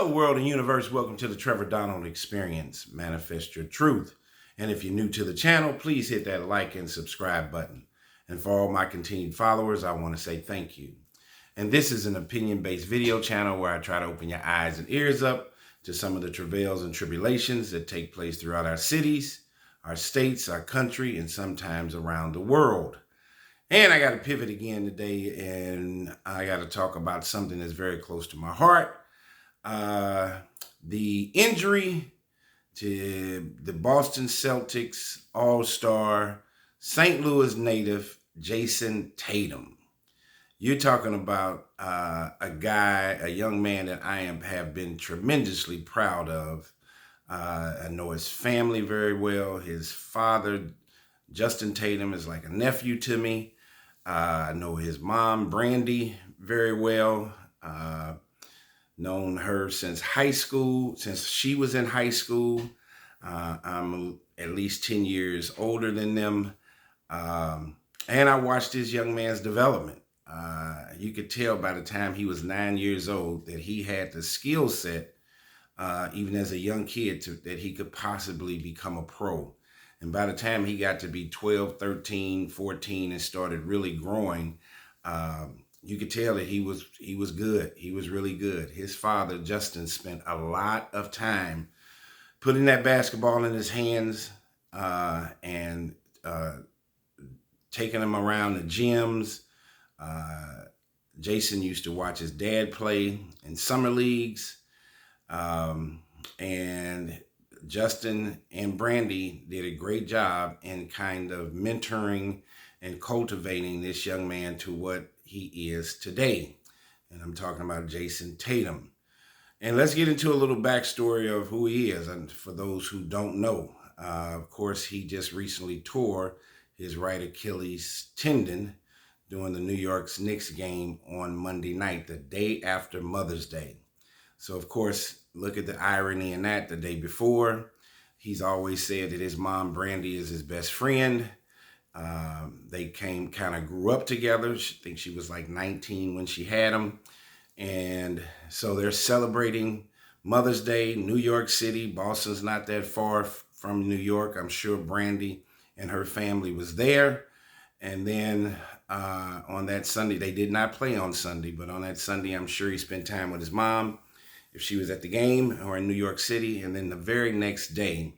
Hello, world and universe. Welcome to the Trevor Donald Experience. Manifest your truth. And if you're new to the channel, please hit that like and subscribe button. And for all my continued followers, I want to say thank you. And this is an opinion-based video channel where I try to open your eyes and ears up to some of the travails and tribulations that take place throughout our cities, our states, our country, and sometimes around the world. And I got to pivot again today, and I got to talk about something that's very close to my heart. The injury to the Boston Celtics All-Star, St. Louis native, Jayson Tatum. You're talking about a young man that I have been tremendously proud of. I know his family very well. His father, Justin Tatum, is like a nephew to me. I know his mom, Brandy, very well. Known her since high school, since she was in high school. I'm at least 10 years older than them. And I watched this young man's development. You could tell by the time he was 9 years old that he had the skill set, even as a young kid, that he could possibly become a pro. And by the time he got to be 12, 13, 14 and started really growing, you could tell that he was good. He was really good. His father, Justin, spent a lot of time putting that basketball in his hands and taking him around the gyms. Jayson used to watch his dad play in summer leagues. And Justin and Brandy did a great job in kind of mentoring and cultivating this young man to what he is today. And I'm talking about Jayson Tatum. And let's get into a little backstory of who he is. And for those who don't know, of course, he just recently tore his right Achilles tendon during the New York Knicks game on Monday night, the day after Mother's Day. So, of course, look at the irony in that. The day before, he's always said that his mom, Brandy, is his best friend. They kind of grew up together. I think she was like 19 when she had him. And so they're celebrating Mother's Day, New York City. Boston's not that far from New York. I'm sure Brandy and her family was there. And then on that Sunday, they did not play on Sunday, but on that Sunday, I'm sure he spent time with his mom if she was at the game or in New York City. And then the very next day,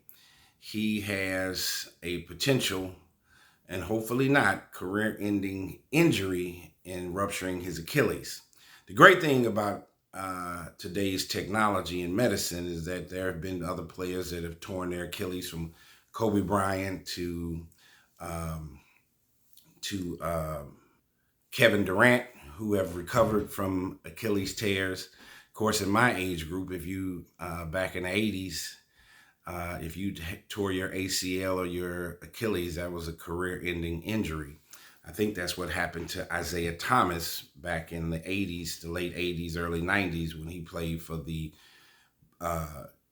he has a potential and hopefully not career-ending injury in rupturing his Achilles. The great thing about today's technology and medicine is that there have been other players that have torn their Achilles, from Kobe Bryant to Kevin Durant, who have recovered from Achilles tears. Of course, in my age group, if you back in the 80s, if you tore your ACL or your Achilles, that was a career-ending injury. I think that's what happened to Isaiah Thomas back in the 80s, the late 80s, early 90s, when he played for the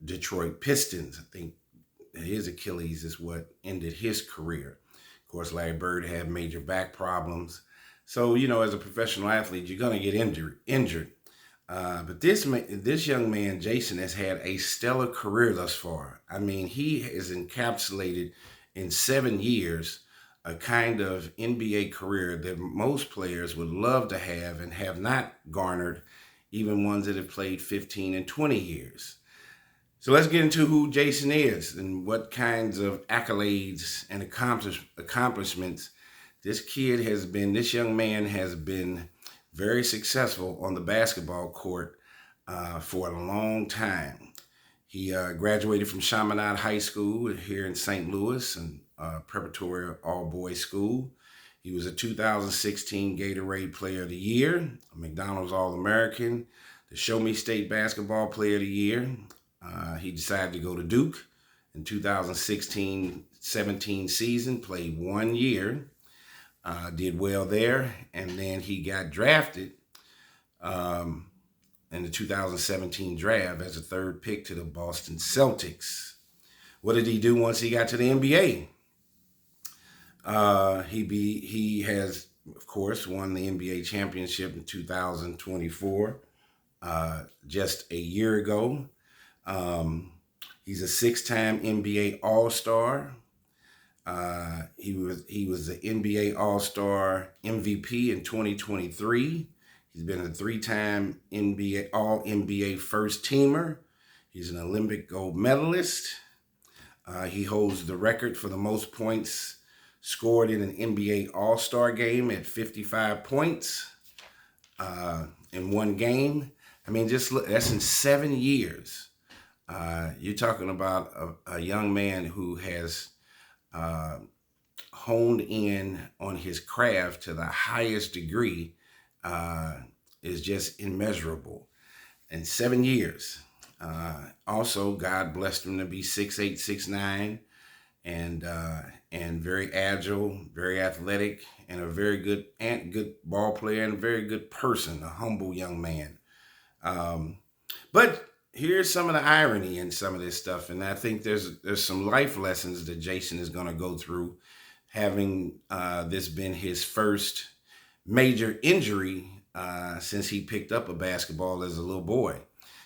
Detroit Pistons. I think his Achilles is what ended his career. Of course, Larry Bird had major back problems. So, you know, as a professional athlete, you're going to get injured. But this young man, Jayson, has had a stellar career thus far. I mean, he has encapsulated in 7 years a kind of NBA career that most players would love to have and have not garnered, even ones that have played 15 and 20 years. So let's get into who Jayson is and what kinds of accolades and accomplishments this young man has been very successful on the basketball court for a long time. He graduated from Chaminade High School here in St. Louis, and preparatory all-boys school. He was a 2016 Gatorade Player of the Year, a McDonald's All-American, the Show Me State Basketball Player of the Year. He decided to go to Duke in 2016-17 season, played 1 year. Did well there, and then he got drafted in the 2017 draft as a third pick to the Boston Celtics. What did he do once he got to the NBA? He has, of course, won the NBA championship in 2024 just a year ago. Um, he's a six-time NBA All-Star. He was the NBA All-Star MVP in 2023. He's been a three-time NBA All NBA first teamer. He's an Olympic gold medalist. He holds the record for the most points scored in an NBA All-Star game at 55 points in one game. I mean, just look, that's in 7 years. You're talking about a young man who has uh, honed in on his craft to the highest degree, uh, is just immeasurable. In 7 years. Also, God blessed him to be 6'8", 6'9", and very agile, very athletic, and a very good ball player and a very good person, a humble young man. But here's some of the irony in some of this stuff, and I think there's some life lessons that Jayson is going to go through, having this been his first major injury since he picked up a basketball as a little boy.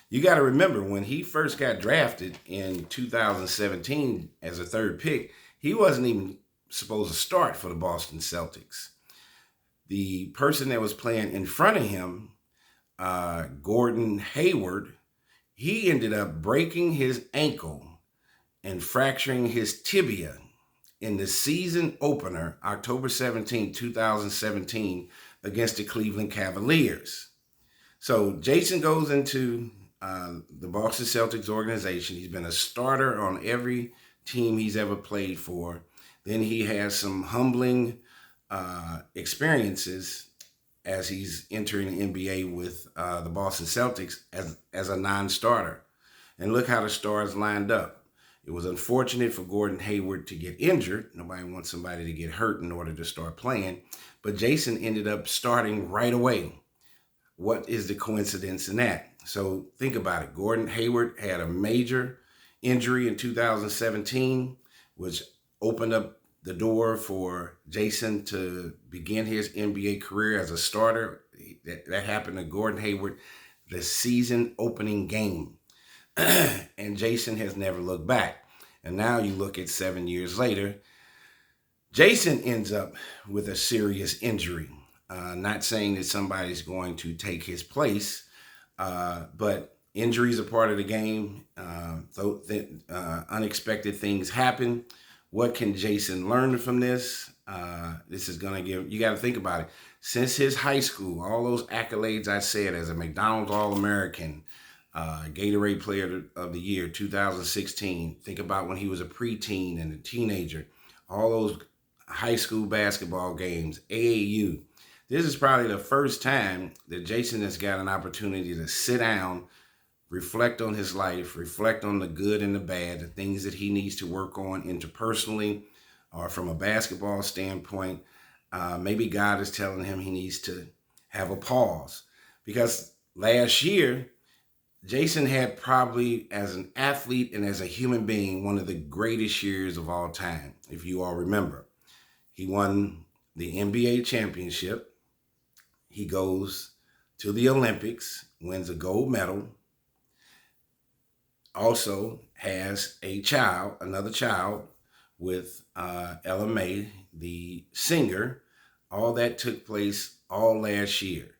You got to remember, when he first got drafted in 2017 as a third pick, he wasn't even supposed to start for the Boston Celtics. The person that was playing in front of him, Gordon Hayward, he ended up breaking his ankle and fracturing his tibia in the season opener, October 17, 2017, against the Cleveland Cavaliers. So Jayson goes into the Boston Celtics organization. He's been a starter on every team he's ever played for. Then he has some humbling experiences as he's entering the NBA with the Boston Celtics as a non-starter. And look how the stars lined up. It was unfortunate for Gordon Hayward to get injured. Nobody wants somebody to get hurt in order to start playing. But Jayson ended up starting right away. What is the coincidence in that? So think about it. Gordon Hayward had a major injury in 2017, which opened up the door for Jayson to begin his NBA career as a starter. That happened to Gordon Hayward, the season opening game. And Jayson has never looked back. And now you look at 7 years later, Jayson ends up with a serious injury. Not saying that somebody's going to take his place, but injuries are part of the game. Unexpected things happen. What can Jayson learn from this? This is going to you got to think about it. Since his high school, all those accolades I said as a McDonald's All-American, Gatorade Player of the Year, 2016. Think about when he was a preteen and a teenager. All those high school basketball games, AAU. This is probably the first time that Jayson has got an opportunity to sit down, reflect on his life, reflect on the good and the bad, the things that he needs to work on interpersonally or from a basketball standpoint. Maybe God is telling him he needs to have a pause. Because last year, Jayson had probably, as an athlete and as a human being, one of the greatest years of all time, if you all remember. He won the NBA championship. He goes to the Olympics, wins a gold medal, also has another child with Ella May, the singer. All that took place all last year.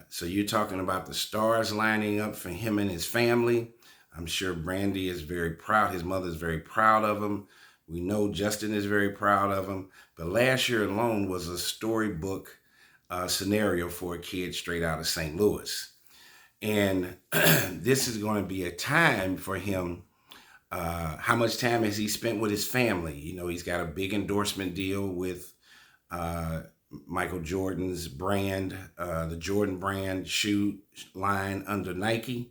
So you're talking about the stars lining up for him and his family. I'm sure Brandy is very proud. His mother is very proud of him. We know Justin is very proud of him. But last year alone was a storybook scenario for a kid straight out of St. Louis. And this is going to be a time for him. How much time has he spent with his family? You know, he's got a big endorsement deal with Michael Jordan's brand, the Jordan brand shoe line under Nike.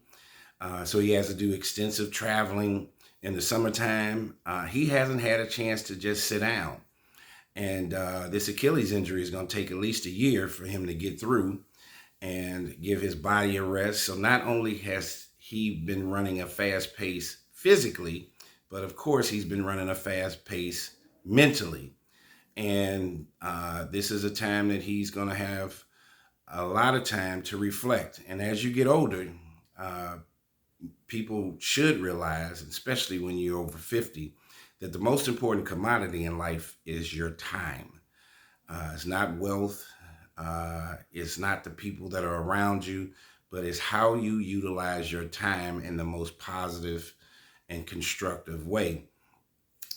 So he has to do extensive traveling in the summertime. He hasn't had a chance to just sit down. And this Achilles injury is going to take at least a year for him to get through and give his body a rest. So not only has he been running a fast pace physically, but of course he's been running a fast pace mentally. And this is a time that he's going to have a lot of time to reflect. And as you get older, uh, people should realize, especially when you're over 50, that the most important commodity in life is your time. It's not wealth, it's not the people that are around you, but it's how you utilize your time in the most positive and constructive way.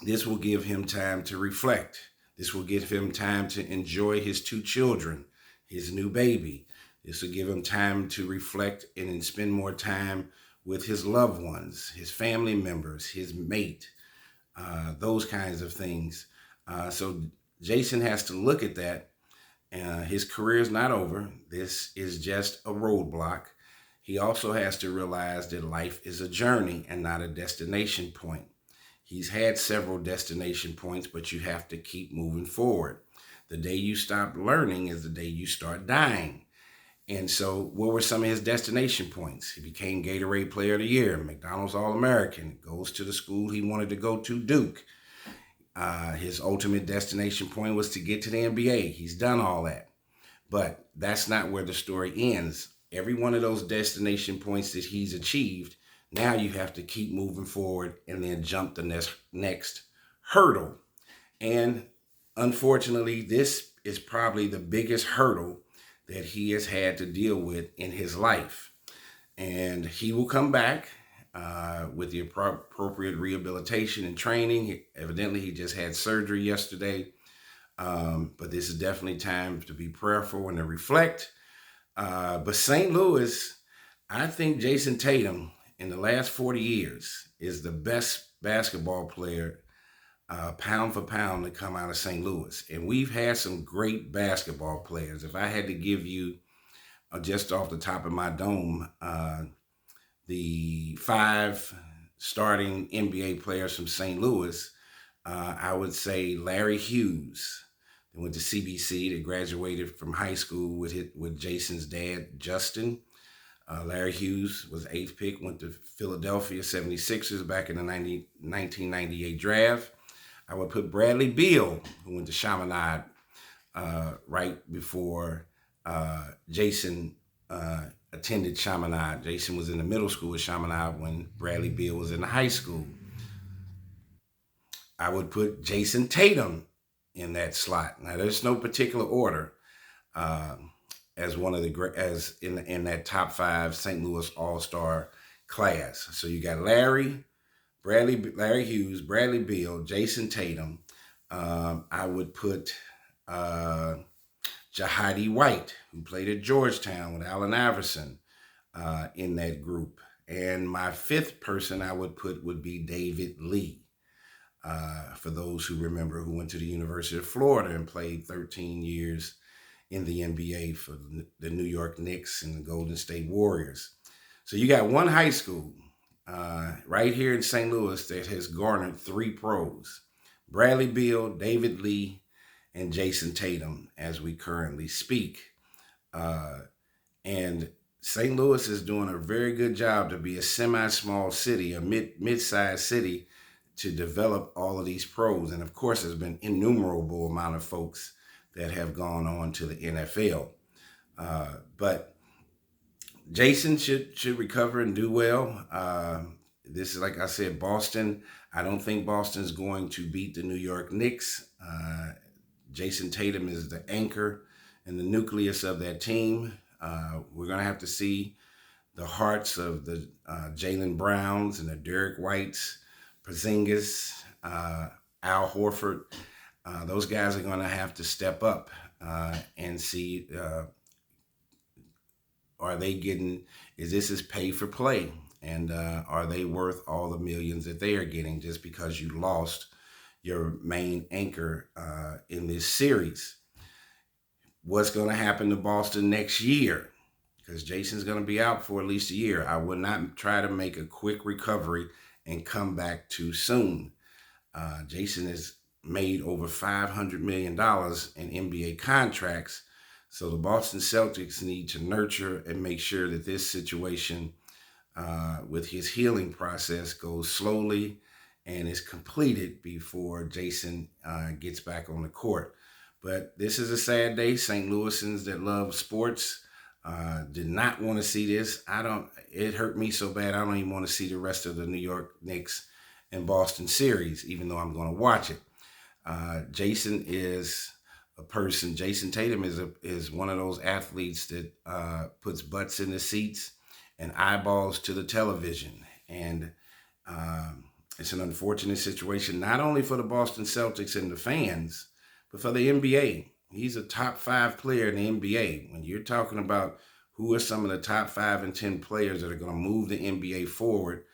This will give him time to reflect. This will give him time to enjoy his two children, his new baby. This will give him time to reflect and spend more time with his loved ones, his family members, his mate, those kinds of things. So Jayson has to look at that. His career is not over. This is just a roadblock. He also has to realize that life is a journey and not a destination point. He's had several destination points, but you have to keep moving forward. The day you stop learning is the day you start dying. And so, what were some of his destination points? He became Gatorade Player of the Year, McDonald's All-American, goes to the school he wanted to go to, Duke. His ultimate destination point was to get to the NBA. He's done all that. But that's not where the story ends. Every one of those destination points that he's achieved, now you have to keep moving forward and then jump the next hurdle. And unfortunately, this is probably the biggest hurdle that he has had to deal with in his life. And he will come back with the appropriate rehabilitation and training. Evidently, he just had surgery yesterday. But this is definitely time to be prayerful and to reflect. But St. Louis, I think Jayson Tatum in the last 40 years is the best basketball player pound for pound to come out of St. Louis. And we've had some great basketball players. If I had to give you just off the top of my dome, the 5 starting NBA players from St. Louis, I would say Larry Hughes. They went to CBC. They graduated from high school with Jayson's dad, Justin. Larry Hughes was 8th pick, went to Philadelphia 76ers back in the 1998 draft. I would put Bradley Beal, who went to Chaminade right before Jayson attended Chaminade. Jayson was in the middle school at Chaminade when Bradley Beal was in the high school. I would put Jayson Tatum in that slot. Now, there's no particular order as one of the as in that top 5 St. Louis All-Star class. So you got Larry Hughes, Bradley Beal, Jayson Tatum. I would put Jahidi White, who played at Georgetown with Allen Iverson, in that group. And my 5th person I would put would be David Lee. For those who remember, who went to the University of Florida and played 13 years in the NBA for the New York Knicks and the Golden State Warriors. So you got one high school right here in St. Louis that has garnered 3 pros: Bradley Beal, David Lee, and Jayson Tatum, as we currently speak. And St. Louis is doing a very good job to be a semi-small city, a mid-sized city, to develop all of these pros. And of course, there's been innumerable amount of folks that have gone on to the NFL. But Jayson should recover and do well. This is, like I said, Boston. I don't think Boston's going to beat the New York Knicks. Jayson Tatum is the anchor and the nucleus of that team. We're going to have to see the hearts of the Jaylen Browns and the Derek Whites, Porzingis, Al Horford. Those guys are going to have to step up and see, is this pay for play? And are they worth all the millions that they are getting just because you lost your main anchor in this series? What's going to happen to Boston next year? Because Jayson's going to be out for at least a year. I would not try to make a quick recovery and come back too soon. Jayson has made over $500 million in NBA contracts. So the Boston Celtics need to nurture and make sure that this situation with his healing process goes slowly and is completed before Jayson gets back on the court. But this is a sad day. St. Louisans that love sports did not want to see this. It hurt me so bad, I don't even want to see the rest of the New York Knicks and Boston series, even though I'm going to watch it. Jayson is a person. Jayson Tatum is one of those athletes that puts butts in the seats and eyeballs to the television. And it's an unfortunate situation, not only for the Boston Celtics and the fans, but for the NBA. He's a top 5 player in the NBA. When you're talking about who are some of the top 5 and 10 players that are going to move the NBA forward,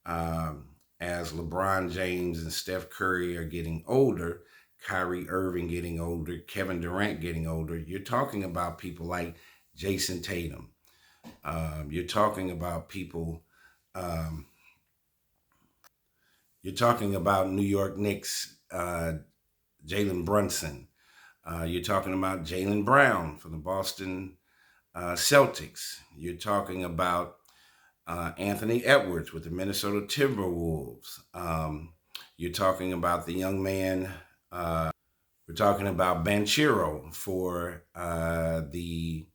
as LeBron James and Steph Curry are getting older, Kyrie Irving getting older, Kevin Durant getting older, you're talking about people like Jayson Tatum. You're talking about people. You're talking about New York Knicks, Jalen Brunson. You're talking about Jaylen Brown from the Boston Celtics. You're talking about Anthony Edwards with the Minnesota Timberwolves. You're talking about the young man. We're talking about Banchero for the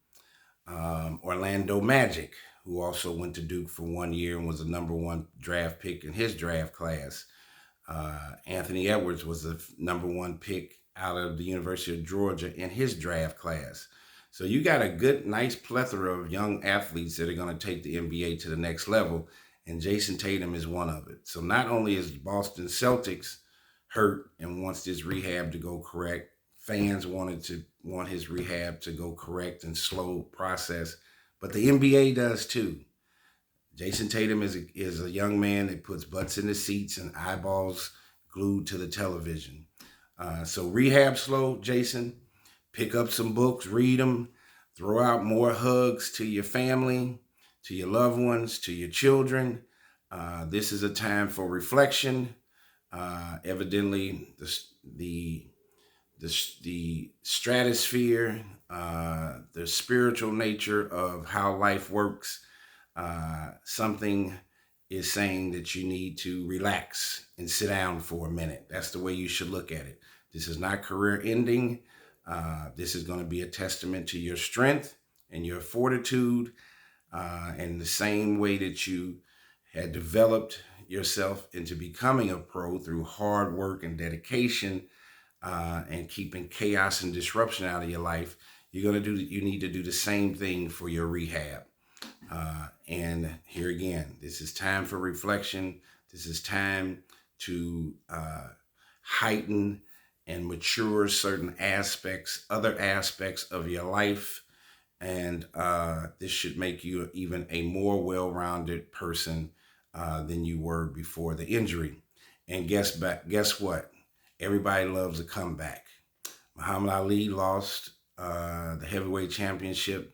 Orlando Magic, who also went to Duke for 1 year and was the #1 draft pick in his draft class. Anthony Edwards was the #1 pick out of the University of Georgia in his draft class. So you got a good, nice plethora of young athletes that are going to take the NBA to the next level, and Jayson Tatum is one of it. So not only is Boston Celtics hurt and wants this rehab to go correct, fans want his rehab to go correct and slow process, but the NBA does too. Jayson Tatum is a young man that puts butts in the seats and eyeballs glued to the television. So rehab slow, Jayson. Pick up some books, read them, throw out more hugs to your family, to your loved ones, to your children. This is a time for reflection. Evidently, the stratosphere, the spiritual nature of how life works, something is saying that you need to relax and sit down for a minute. That's the way you should look at it. This is not career ending. This is going to be a testament to your strength and your fortitude, and the same way that you had developed yourself into becoming a pro through hard work and dedication, and keeping chaos and disruption out of your life. You need to do the same thing for your rehab. And here again, this is time for reflection. This is time to heighten and mature certain aspects, other aspects of your life. And this should make you even a more well-rounded person than you were before the injury. And guess what? Everybody loves a comeback. Muhammad Ali lost the heavyweight championship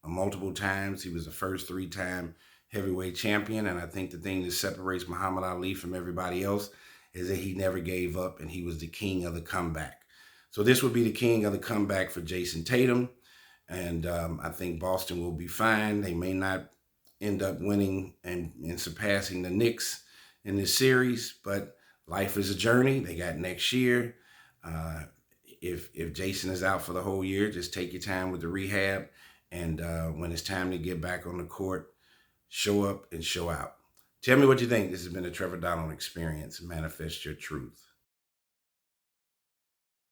multiple times. He was the first 3-time heavyweight champion. And I think the thing that separates Muhammad Ali from everybody else is that he never gave up, and he was the king of the comeback. So this would be the king of the comeback for Jayson Tatum. And I think Boston will be fine. They may not end up winning and surpassing the Knicks in this series, but life is a journey. They got next year. If Jayson is out for the whole year, just take your time with the rehab. And when it's time to get back on the court, show up and show out. Tell me what you think. This has been the Trevor Donald Experience. Manifest your truth.